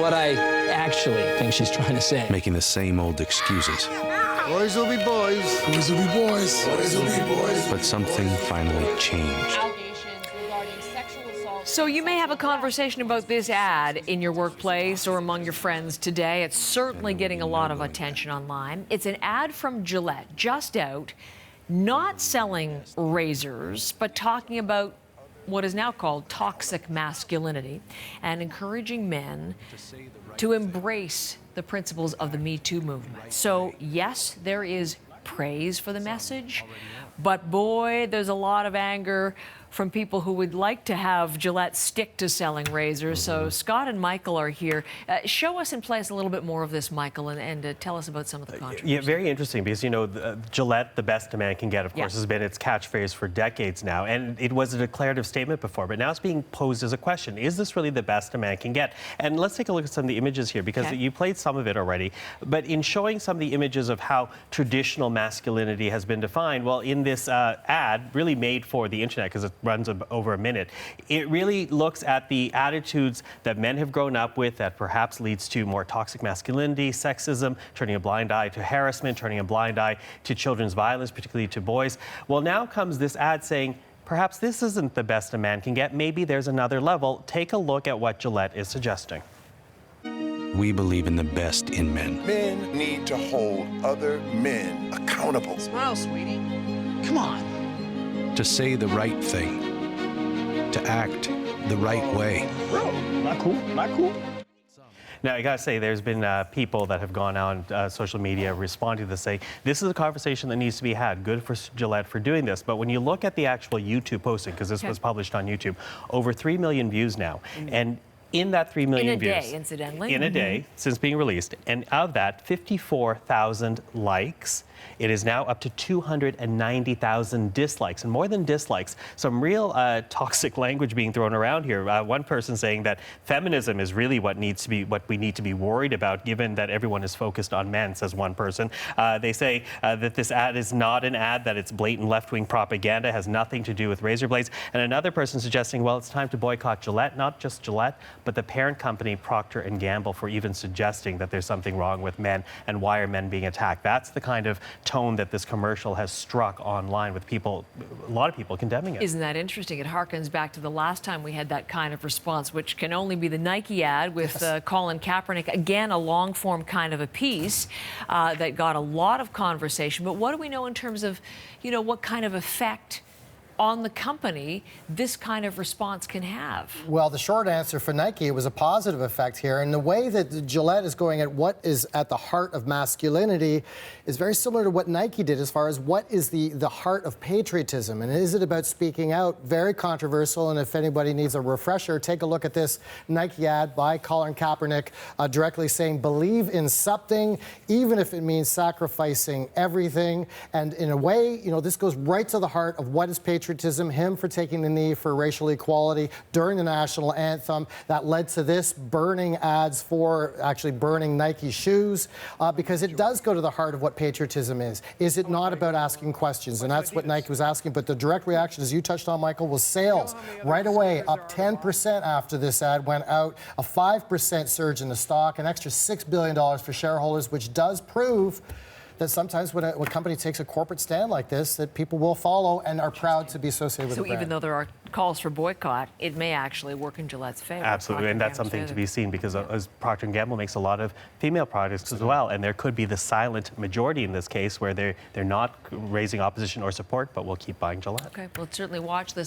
what I actually think she's trying to say. Making the same old excuses. Boys will be boys. Boys will be boys. Boys will be boys. But something finally changed. So you may have a conversation about this ad in your workplace or among your friends today. It's certainly getting a lot of attention online. It's an ad from Gillette, just out, not selling razors, but talking about what is now called toxic masculinity and encouraging men to embrace the principles of the Me Too movement. So yes, there is praise for the message, but boy, there's a lot of anger from people who would like to have Gillette stick to selling razors. So Scott and Michael are here. Show us and play us a little bit more of this, Michael, and tell us about some of the controversy. Yeah, very interesting, because, you know, Gillette, the best a man can get, of course, has been its catchphrase for decades now. And it was a declarative statement before, but now it's being posed as a question. Is this really the best a man can get? And let's take a look at some of the images here, because you played some of it already. But in showing some of the images of how traditional masculinity has been defined, well, in this ad, really made for the internet, because it runs over a minute, it really looks at the attitudes that men have grown up with that perhaps leads to more toxic masculinity, sexism, turning a blind eye to harassment, turning a blind eye to children's violence, particularly to boys. Well, now comes this ad saying, perhaps this isn't the best a man can get. Maybe there's another level. Take a look at what Gillette is suggesting. We believe in the best in men. Men need to hold other men accountable. Smile, sweetie. Come on. To say the right thing. To act the right way. Not cool. Not cool. Now, I gotta say, there's been people that have gone out on social media responding to this, saying, this is a conversation that needs to be had. Good for Gillette for doing this. But when you look at the actual YouTube posting, because this was published on YouTube, over 3 million views now. And in that 3 million views. In a day, incidentally. In a day, since being released. And of that, 54,000 likes. It is now up to 290,000 dislikes, and more than dislikes, some real toxic language being thrown around here. One person saying that feminism is really what we need to be worried about, given that everyone is focused on men, says one person. They say that this ad is not an ad, that it's blatant left-wing propaganda, has nothing to do with razor blades. And another person suggesting, well, it's time to boycott Gillette, not just Gillette, but the parent company Procter & Gamble, for even suggesting that there's something wrong with men and why are men being attacked. That's the kind of tone that this commercial has struck online, with people, a lot of people condemning it. Isn't that interesting? It harkens back to the last time we had that kind of response, which can only be the Nike ad with Colin Kaepernick. Again, a long-form kind of a piece that got a lot of conversation. But what do we know in terms of, you know, what kind of effect on the company this kind of response can have? Well, the short answer for Nike, it was a positive effect here. And the way that Gillette is going at what is at the heart of masculinity is very similar to what Nike did as far as what is the heart of patriotism. And is it about speaking out? Very controversial. And if anybody needs a refresher, take a look at this Nike ad by Colin Kaepernick directly saying, believe in something, even if it means sacrificing everything. And in a way, you know, this goes right to the heart of what is patriotism. Him for taking the knee for racial equality during the national anthem that led to this, burning ads for actually burning Nike shoes, because it does go to the heart of what patriotism is. Is it not about asking questions? And that's what Nike was asking. But the direct reaction, as you touched on, Michael, was sales right away, up 10% after this ad went out, a 5% surge in the stock, an extra $6 billion for shareholders, which does prove that sometimes when a company takes a corporate stand like this, that people will follow and are proud to be associated with the brand. So even though there are calls for boycott, it may actually work in Gillette's favor. Absolutely, and that's something to be seen, because as Procter & Gamble makes a lot of female products as well, and there could be the silent majority in this case where they're not raising opposition or support, but will keep buying Gillette. Okay, we'll certainly watch this.